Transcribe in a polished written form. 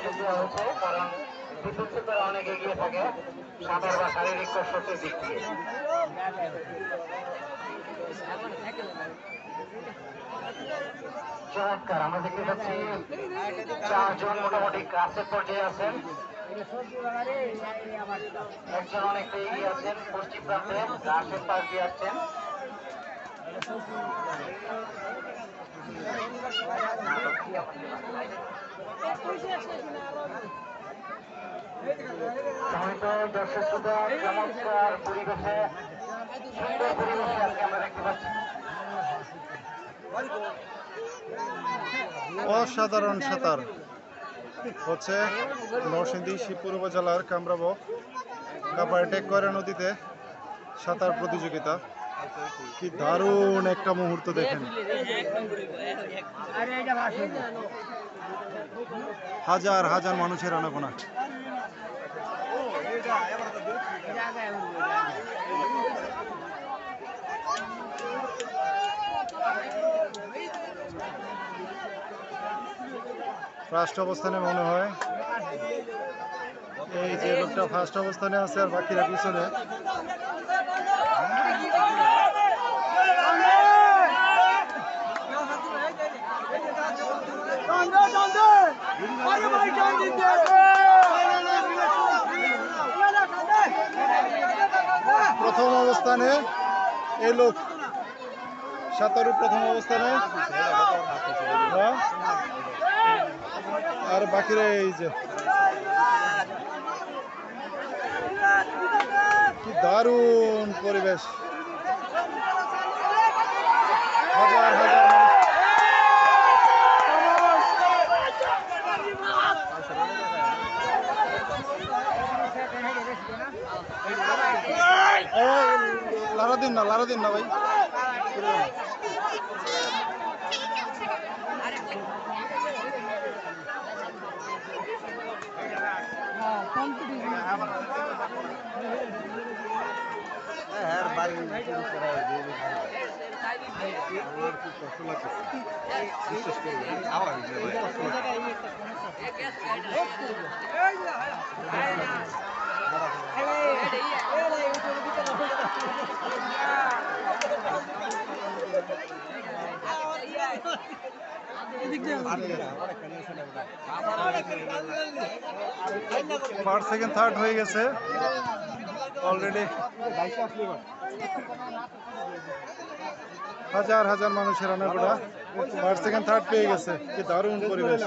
সুযোগ দেওয়া হয়েছে, কারণ বিদ্যুৎ শিল্পীরা অনেক এগিয়ে থাকে সাঁতার বা শারীরিক কসরতের দিক থেকে। চমৎকার, আমরা দেখতে পাচ্ছি 4 জন মোটামুটি ক্লাসের পর্যায়ে আছেন, একজন অনেকটা এগিয়ে আছেন পশ্চিম প্রান্তে, ক্লাসের পাশ দিয়ে আসছেন। সম্মানিত দর্শক শ্রোতা, চমৎকার পরিবেশে, সুন্দর পরিবেশে আজকে আমরা দেখতে পাচ্ছি। অসাধারণ সাঁতার হচ্ছে নরসিংদী শিবপুর উপজেলার কামরাবক কাপারটেকরা নদীতে সাঁতার প্রতিযোগিতা। কি দারুণ একটা মুহূর্ত দেখেন, হাজার হাজার মানুষের আনাগোনা। ফার্স্ট অবস্থানে মনে হয় এই যে লোকটা ফার্স্ট অবস্থানে আছে আর বাকিরা পিছনে। প্রথম অবস্থানে এই লোক, সাঁতারু প্রথম অবস্থানে, আর বাকিরা এই যে। কি দারুণ পরিবেশ, হাজার হাজার লারা দিন না ভাই। ফার্স্ট সেকেন্ড থার্ড হয়ে গেছে অলরেডি, হাজার হাজার মানুষের আনাগোনা। ফার্স্ট সেকেন্ড থার্ড পেয়ে গেছে। কি দারুণ পরিবেশ।